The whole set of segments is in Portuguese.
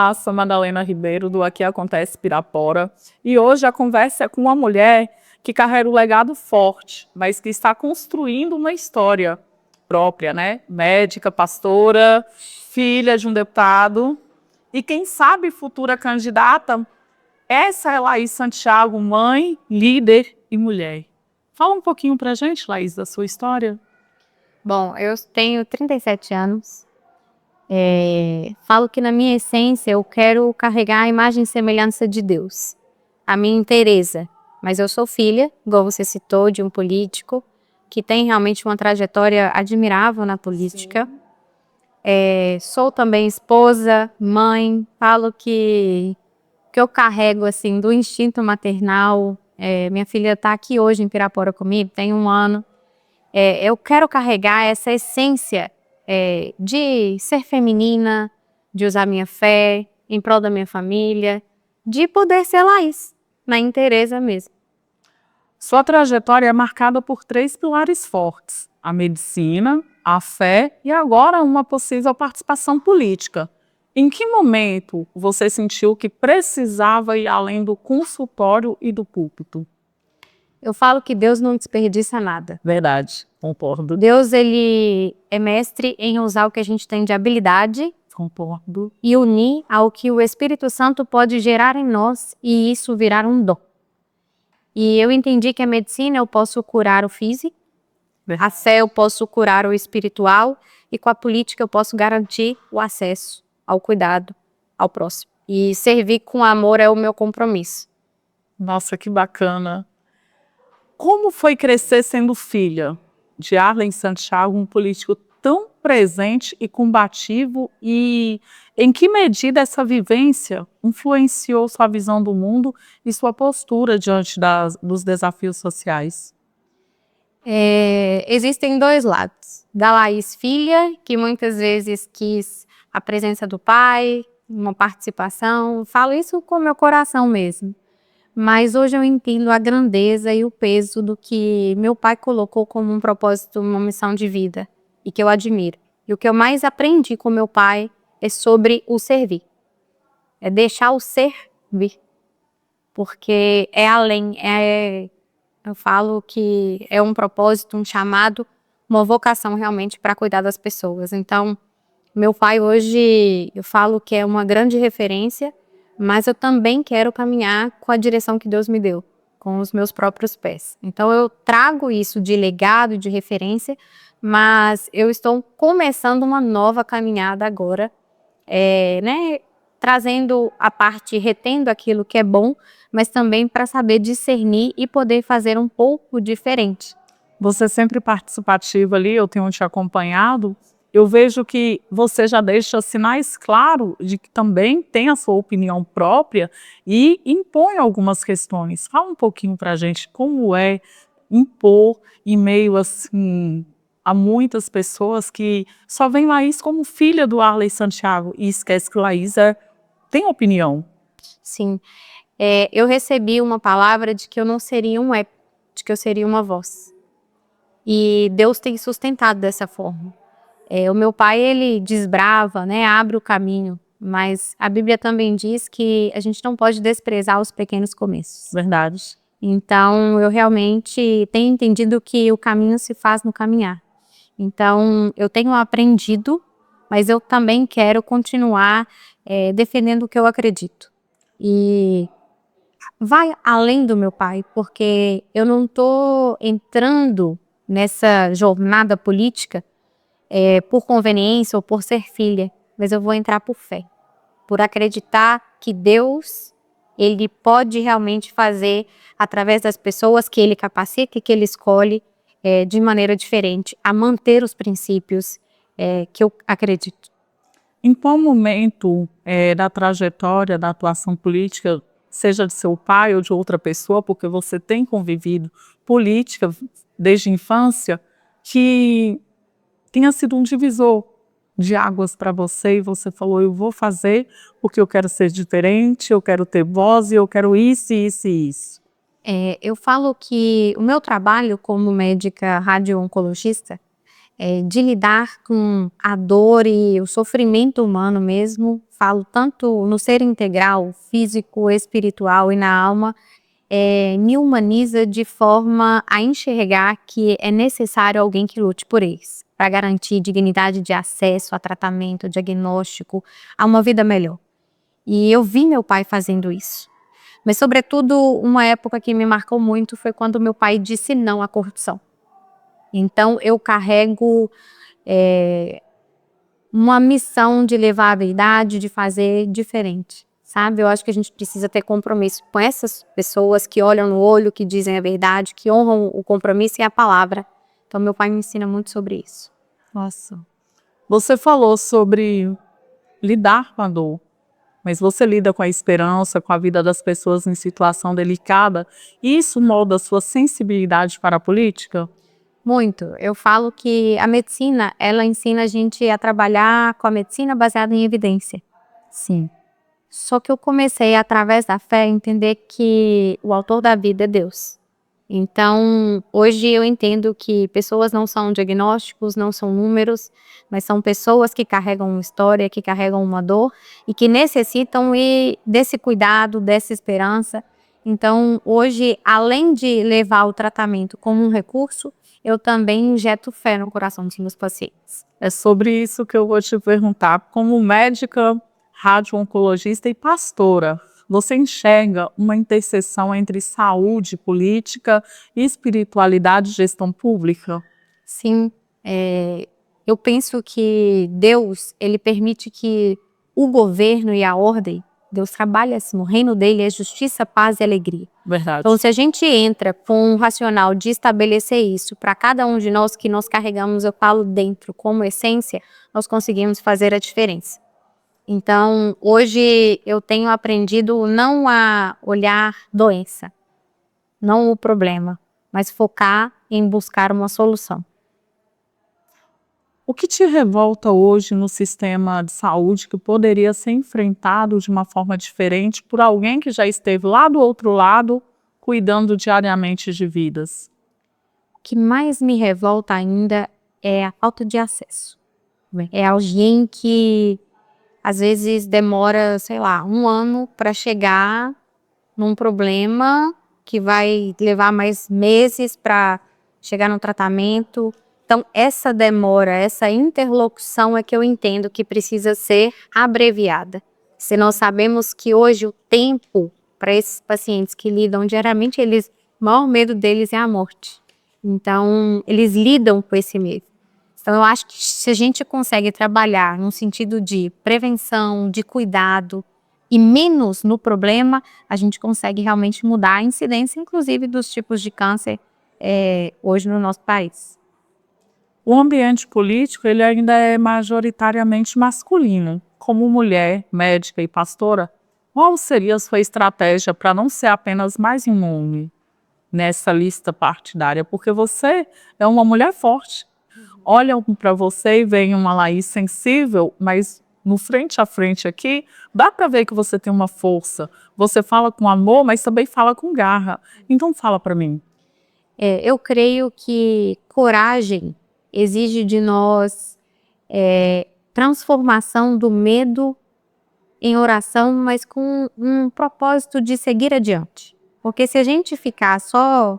Massa, Madalena Ribeiro, do Aqui Acontece Pirapora. E hoje a conversa é com uma mulher que carrega um legado forte, mas que está construindo uma história própria, né? Médica, pastora, filha de um deputado e, quem sabe, futura candidata. Essa é Laís Santiago, mãe, líder e mulher. Fala um pouquinho pra gente, Laís, da sua história. Bom, eu tenho 37 anos. Falo que na minha essência eu quero carregar a imagem e semelhança de Deus. A minha Teresa, mas eu sou filha, igual você citou, de um político que tem realmente uma trajetória admirável na política. Sou também esposa, mãe. Falo que eu carrego assim do instinto maternal. Minha filha está aqui hoje em Pirapora comigo, tem 1 ano. Eu quero carregar essa essência de ser feminina, de usar minha fé em prol da minha família, de poder ser Laís, na Teresa mesmo. Sua trajetória é marcada por 3 pilares fortes: a medicina, a fé e agora uma possível participação política. Em que momento você sentiu que precisava ir além do consultório e do púlpito? Eu falo que Deus não desperdiça nada. Verdade, concordo. Deus, ele é mestre em usar o que a gente tem de habilidade Concordo. e unir ao que o Espírito Santo pode gerar em nós e isso virar um dom. E eu entendi que a medicina eu posso curar o físico, a fé eu posso curar o espiritual e com a política eu posso garantir o acesso ao cuidado ao próximo. E servir com amor é o meu compromisso. Nossa, que bacana. Como foi crescer sendo filha de Arlen Santiago, um político tão presente e combativo, e em que medida essa vivência influenciou sua visão do mundo e sua postura diante dos desafios sociais? Existem 2 lados. Da Laís filha, que muitas vezes quis a presença do pai, uma participação. Falo isso com meu coração mesmo. Mas hoje eu entendo a grandeza e o peso do que meu pai colocou como um propósito, uma missão de vida, e que eu admiro. E o que eu mais aprendi com meu pai é sobre o servir. É deixar o ser vir. Porque é além, eu falo que é um propósito, um chamado, uma vocação realmente para cuidar das pessoas. Então, meu pai hoje, eu falo que é uma grande referência, mas eu também quero caminhar com a direção que Deus me deu, com os meus próprios pés. Então eu trago isso de legado, de referência, mas eu estou começando uma nova caminhada agora, né? Trazendo a parte, retendo aquilo que é bom, mas também para saber discernir e poder fazer um pouco diferente. Você sempre participativa ali, eu tenho te acompanhado. Eu vejo que você já deixa sinais claros de que também tem a sua opinião própria e impõe algumas questões. Fala um pouquinho para a gente como é impor em meio assim, a muitas pessoas que só veem Laís como filha do Arlen Santiago e esquece que Laís tem opinião. Sim, eu recebi uma palavra de que eu não seria um app, de que eu seria uma voz. E Deus tem sustentado dessa forma. O meu pai, ele desbrava, né, abre o caminho, mas a Bíblia também diz que a gente não pode desprezar os pequenos começos. Verdade. Então, eu realmente tenho entendido que o caminho se faz no caminhar. Então, eu tenho aprendido, mas eu também quero continuar defendendo o que eu acredito. E vai além do meu pai, porque eu não estou entrando nessa jornada política por conveniência ou por ser filha, mas eu vou entrar por fé, por acreditar que Deus, ele pode realmente fazer através das pessoas que ele capacita e que ele escolhe de maneira diferente, a manter os princípios que eu acredito. Em qual momento da trajetória da atuação política, seja de seu pai ou de outra pessoa, porque você tem convivido política desde a infância, que tenha sido um divisor de águas para você e você falou: eu vou fazer porque eu quero ser diferente, eu quero ter voz e eu quero isso, isso e isso? Eu falo que o meu trabalho como médica radio-oncologista de lidar com a dor e o sofrimento humano mesmo, falo tanto no ser integral, físico, espiritual e na alma, me humaniza de forma a enxergar que é necessário alguém que lute por eles, para garantir dignidade de acesso a tratamento, diagnóstico, a uma vida melhor. E eu vi meu pai fazendo isso. Mas, sobretudo, uma época que me marcou muito foi quando meu pai disse não à corrupção. Então, eu carrego uma missão de levar a verdade, de fazer diferente, sabe? Eu acho que a gente precisa ter compromisso com essas pessoas que olham no olho, que dizem a verdade, que honram o compromisso e a palavra. Então, meu pai me ensina muito sobre isso. Nossa. Você falou sobre lidar com a dor, mas você lida com a esperança, com a vida das pessoas em situação delicada, e isso molda a sua sensibilidade para a política? Muito. Eu falo que a medicina, ela ensina a gente a trabalhar com a medicina baseada em evidência. Sim. Só que eu comecei, através da fé, a entender que o autor da vida é Deus. Então, hoje eu entendo que pessoas não são diagnósticos, não são números, mas são pessoas que carregam uma história, que carregam uma dor e que necessitam desse cuidado, dessa esperança. Então, hoje, além de levar o tratamento como um recurso, eu também injeto fé no coração dos meus pacientes. É sobre isso que eu vou te perguntar. Como médica, radio-oncologista e pastora, você enxerga uma interseção entre saúde, política, espiritualidade e gestão pública? Sim, eu penso que Deus, ele permite que o governo e a ordem, Deus trabalha assim, o reino dele é justiça, paz e alegria. Verdade. Então, se a gente entra com um racional de estabelecer isso para cada um de nós que nós carregamos, eu falo dentro como essência, nós conseguimos fazer a diferença. Então, hoje eu tenho aprendido não a olhar doença, não o problema, mas focar em buscar uma solução. O que te revolta hoje no sistema de saúde que poderia ser enfrentado de uma forma diferente por alguém que já esteve lá do outro lado, cuidando diariamente de vidas? O que mais me revolta ainda é a falta de acesso. É alguém que às vezes demora, sei lá, 1 ano para chegar num problema que vai levar mais meses para chegar no tratamento. Então, essa demora, essa interlocução é que eu entendo que precisa ser abreviada. Se nós sabemos que hoje o tempo para esses pacientes que lidam diariamente, o maior medo deles é a morte. Então, eles lidam com esse medo. Então, eu acho que se a gente consegue trabalhar no sentido de prevenção, de cuidado e menos no problema, a gente consegue realmente mudar a incidência, inclusive, dos tipos de câncer hoje no nosso país. O ambiente político ele ainda é majoritariamente masculino. Como mulher, médica e pastora, qual seria a sua estratégia para não ser apenas mais um nome nessa lista partidária? Porque você é uma mulher forte. Olham para você e veem uma Laís sensível, mas no frente a frente aqui, dá para ver que você tem uma força. Você fala com amor, mas também fala com garra. Então fala para mim. Eu creio que coragem exige de nós transformação do medo em oração, mas com um propósito de seguir adiante. Porque se a gente ficar só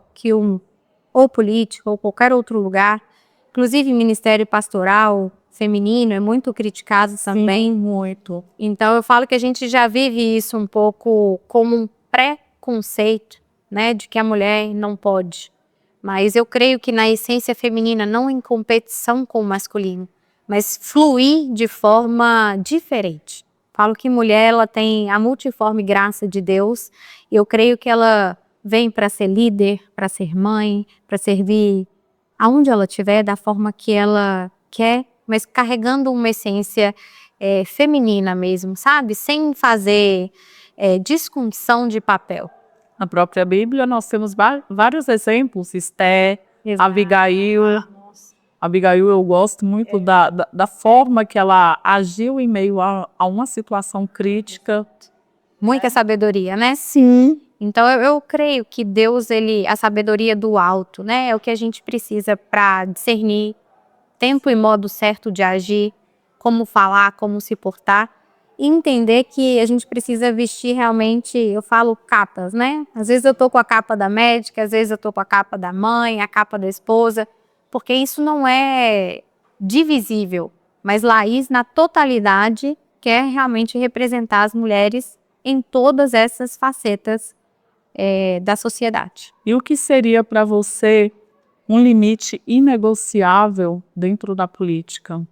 ou político ou qualquer outro lugar, inclusive ministério pastoral feminino é muito criticado também. Sim, muito. Então eu falo que a gente já vive isso um pouco como um preconceito, né, de que a mulher não pode. Mas eu creio que na essência feminina, não em competição com o masculino, mas fluir de forma diferente. Falo que mulher ela tem a multiforme graça de Deus e eu creio que ela vem para ser líder, para ser mãe, para servir aonde ela estiver, da forma que ela quer, mas carregando uma essência feminina mesmo, sabe? Sem fazer disfunção de papel. Na própria Bíblia nós temos vários exemplos, Esté, Exato. Abigail. Abigail, eu gosto muito da forma que ela agiu em meio a uma situação crítica. Muita sabedoria, né? Sim. Então eu creio que Deus, a sabedoria do alto, né? É o que a gente precisa para discernir tempo e modo certo de agir, como falar, como se portar, e entender que a gente precisa vestir realmente, eu falo capas, né? Às vezes eu tô com a capa da médica, às vezes eu tô com a capa da mãe, a capa da esposa, porque isso não é divisível, mas Laís, na totalidade, quer realmente representar as mulheres em todas essas facetas da sociedade. E o que seria para você um limite inegociável dentro da política?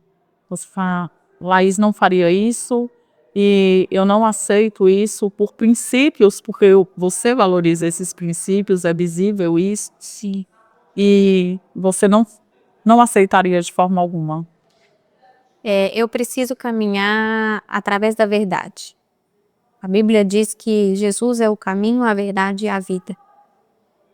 Você fala, Laís não faria isso e eu não aceito isso por princípios, porque você valoriza esses princípios, é visível isso, Sim. e você não aceitaria de forma alguma. Eu preciso caminhar através da verdade. A Bíblia diz que Jesus é o caminho, a verdade e a vida.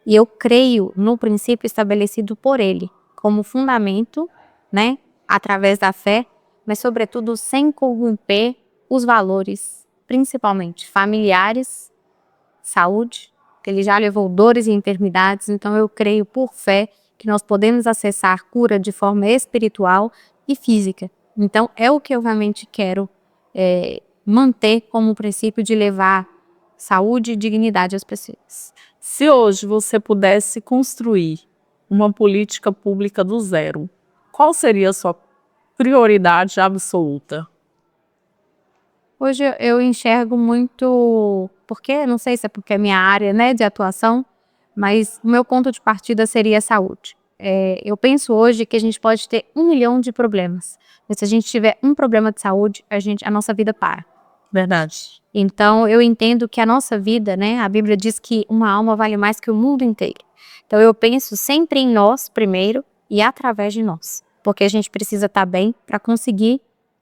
E eu creio no princípio estabelecido por Ele, como fundamento, né, através da fé, mas sobretudo sem corromper os valores, principalmente familiares, saúde, que Ele já levou dores e enfermidades, então eu creio por fé que nós podemos acessar cura de forma espiritual e física. Então é o que eu realmente quero manter como princípio de levar saúde e dignidade às pessoas. Se hoje você pudesse construir uma política pública do zero, qual seria a sua prioridade absoluta? Hoje eu enxergo muito, porque não sei se é porque é minha área, né, de atuação, mas o meu ponto de partida seria a saúde. Eu penso hoje que a gente pode ter 1 milhão de problemas, mas se a gente tiver um problema de saúde, a nossa vida para. Verdade. Então eu entendo que a nossa vida, né, a Bíblia diz que uma alma vale mais que o mundo inteiro. Então eu penso sempre em nós primeiro e através de nós, porque a gente precisa estar bem para conseguir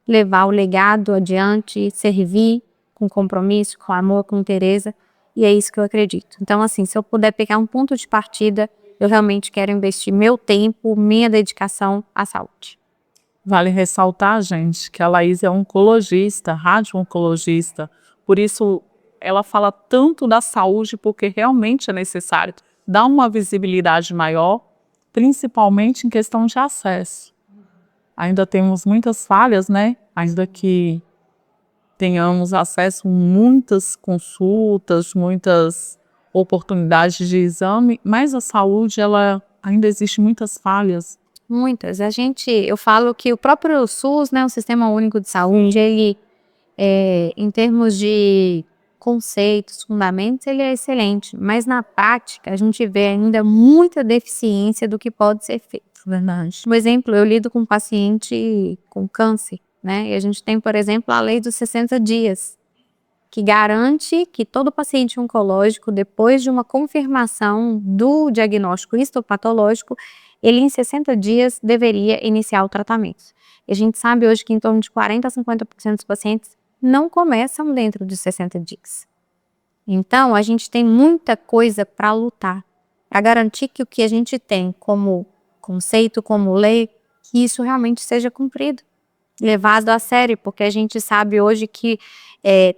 levar o legado adiante, servir com compromisso, com amor, com interesse, e é isso que eu acredito. Então assim, se eu puder pegar um ponto de partida, eu realmente quero investir meu tempo, minha dedicação à saúde. Vale ressaltar, gente, que a Laís é oncologista, radio-oncologista, por isso ela fala tanto da saúde, porque realmente é necessário dar uma visibilidade maior, principalmente em questão de acesso. Ainda temos muitas falhas, né? Ainda que tenhamos acesso a muitas consultas, muitas oportunidades de exame, mas a saúde, ela ainda existe muitas falhas. Muitas. Eu falo que o próprio SUS, né, o Sistema Único de Saúde, ele, em termos de conceitos, fundamentos, ele é excelente, mas na prática a gente vê ainda muita deficiência do que pode ser feito. Verdade. Um exemplo, eu lido com um paciente com câncer, né, e a gente tem, por exemplo, a lei dos 60 dias, que garante que todo paciente oncológico, depois de uma confirmação do diagnóstico histopatológico, ele em 60 dias deveria iniciar o tratamento. E a gente sabe hoje que em torno de 40 a 50% dos pacientes não começam dentro de 60 dias. Então, a gente tem muita coisa para lutar, para garantir que o que a gente tem como conceito, como lei, que isso realmente seja cumprido, levado a sério, porque a gente sabe hoje que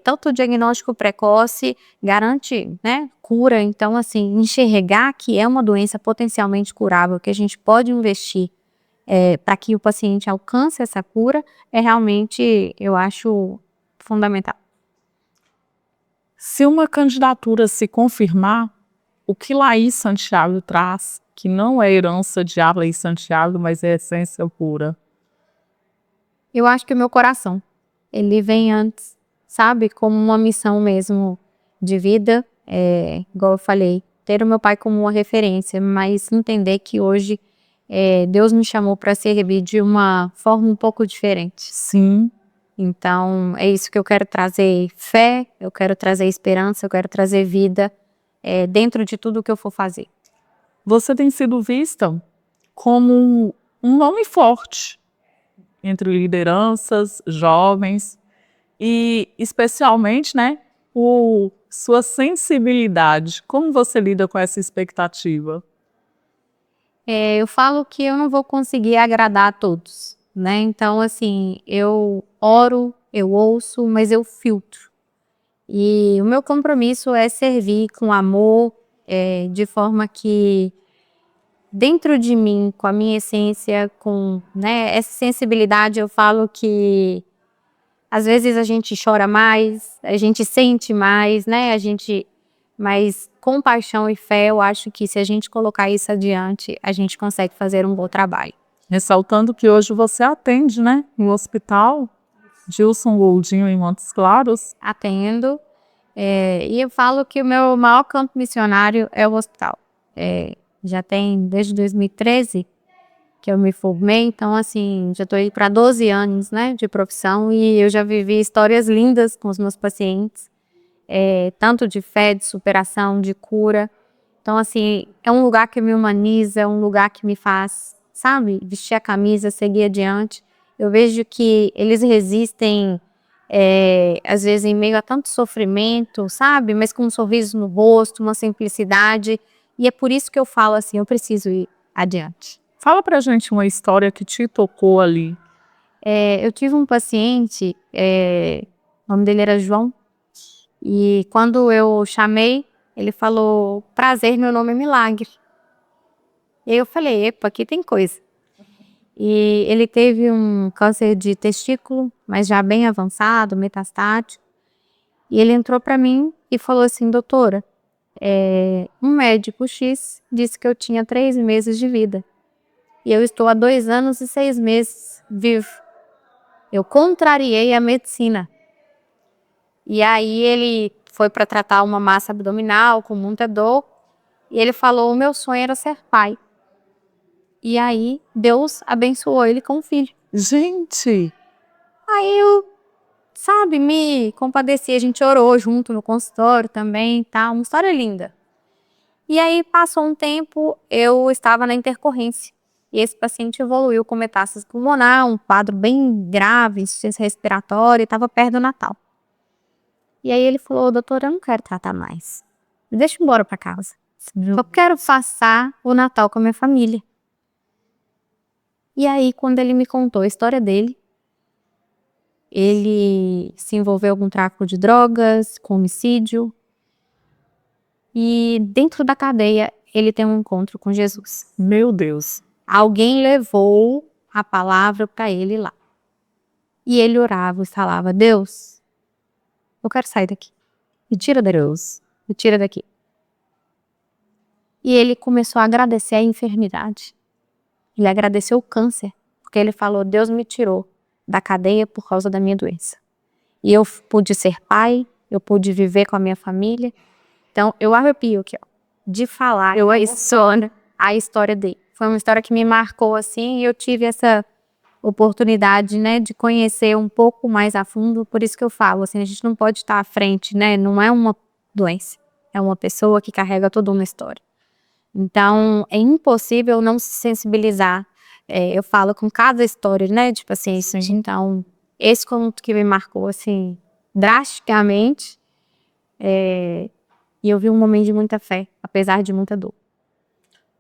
tanto o diagnóstico precoce garante, né, cura. Então, assim, enxergar que é uma doença potencialmente curável, que a gente pode investir para que o paciente alcance essa cura, é realmente, eu acho, fundamental. Se uma candidatura se confirmar, o que Laís Santiago traz, que não é herança de Laís Santiago, mas é essência pura? Eu acho que o meu coração, ele vem antes, sabe? Como uma missão mesmo de vida, igual eu falei, ter o meu pai como uma referência, mas entender que hoje Deus me chamou para servir de uma forma um pouco diferente. Sim. Então, é isso que eu quero trazer fé, eu quero trazer esperança, eu quero trazer vida dentro de tudo que eu for fazer. Você tem sido vista como um nome forte entre lideranças, jovens, e especialmente, né, por sua sensibilidade. Como você lida com essa expectativa? Eu falo que eu não vou conseguir agradar a todos, né? Então, assim, eu oro, eu ouço, mas eu filtro. E o meu compromisso é servir com amor, de forma que dentro de mim, com a minha essência, com, né, essa sensibilidade, eu falo que às vezes a gente chora mais, a gente sente mais, né? Mas com paixão e fé, eu acho que se a gente colocar isso adiante, a gente consegue fazer um bom trabalho. Ressaltando que hoje você atende, né, no hospital Gilson Goldinho em Montes Claros. Atendo. E eu falo que o meu maior campo missionário é o hospital. Já tem desde 2013 que eu me formei, então assim, já estou aí para 12 anos, né, de profissão, e eu já vivi histórias lindas com os meus pacientes, tanto de fé, de superação, de cura. Então assim, é um lugar que me humaniza, é um lugar que me faz, sabe, vestir a camisa, seguir adiante. Eu vejo que eles resistem, às vezes em meio a tanto sofrimento, sabe, mas com um sorriso no rosto, uma simplicidade, e é por isso que eu falo assim, eu preciso ir adiante. Fala pra gente uma história que te tocou ali. Eu tive um paciente, o nome dele era João, e quando eu chamei, ele falou, prazer, meu nome é Milagre. E aí eu falei, epa, aqui tem coisa. E ele teve um câncer de testículo, mas já bem avançado, metastático. E ele entrou para mim e falou assim, doutora, um médico X disse que eu tinha 3 meses de vida. E eu estou há 2 anos e 6 meses vivo. Eu contrariei a medicina. E aí ele foi para tratar uma massa abdominal com muita dor. E ele falou, o meu sonho era ser pai. E aí Deus abençoou ele com um filho. Gente! Aí eu, sabe, me compadeci. A gente orou junto no consultório também, tá? Uma história linda. E aí passou um tempo, eu estava na intercorrência. E esse paciente evoluiu com metástase pulmonar, um quadro bem grave, insuficiência respiratória, e estava perto do Natal. E aí ele falou, doutora, eu não quero tratar mais. Me deixa eu ir embora para casa. Eu quero passar o Natal com a minha família. E aí, quando ele me contou a história dele, ele se envolveu com tráfico de drogas, com homicídio. E dentro da cadeia, ele tem um encontro com Jesus. Meu Deus! Alguém levou a palavra para ele lá. E ele orava e falava, Deus, eu quero sair daqui. Me tira daqui. Deus, me tira daqui. E ele começou a agradecer a enfermidade. Ele agradeceu o câncer, porque ele falou, Deus me tirou da cadeia por causa da minha doença. E eu pude ser pai, eu pude viver com a minha família. Então, eu arrepio aqui, ó, de falar, eu emociono a história dele. Foi uma história que me marcou assim, e eu tive essa oportunidade, né, de conhecer um pouco mais a fundo. Por isso que eu falo, assim, a gente não pode estar à frente, né, não é uma doença, é uma pessoa que carrega toda uma história. Então, é impossível não se sensibilizar. Eu falo com cada história, né, de pacientes. Então, esse conto que me marcou, assim, drasticamente, e eu vi um momento de muita fé, apesar de muita dor.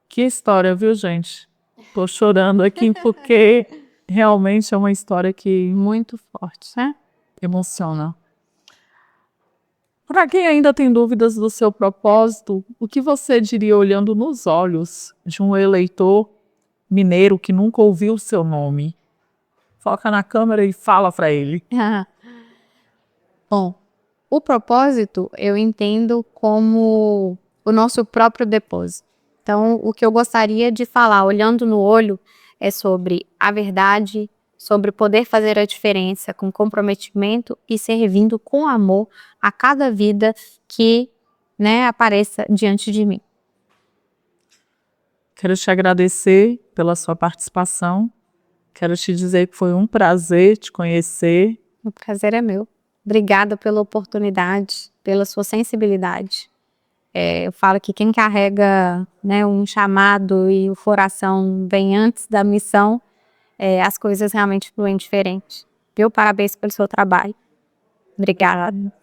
Que história, viu, gente? Tô chorando aqui porque realmente é uma história que Muito forte, né? emociona. Para quem ainda tem dúvidas do seu propósito, o que você diria olhando nos olhos de um eleitor mineiro que nunca ouviu o seu nome? Foca na câmera e fala para ele. Bom, o propósito eu entendo como o nosso próprio depósito. Então, o que eu gostaria de falar, olhando no olho, é sobre a verdade, sobre poder fazer a diferença com comprometimento e servindo com amor a cada vida que, né, apareça diante de mim. Quero te agradecer pela sua participação. Quero te dizer que foi um prazer te conhecer. O prazer é meu. Obrigada pela oportunidade, pela sua sensibilidade. Eu falo que quem carrega, né, um chamado e o coração vem antes da missão, as coisas realmente fluem diferente. Viu? Parabéns pelo seu trabalho. Obrigada.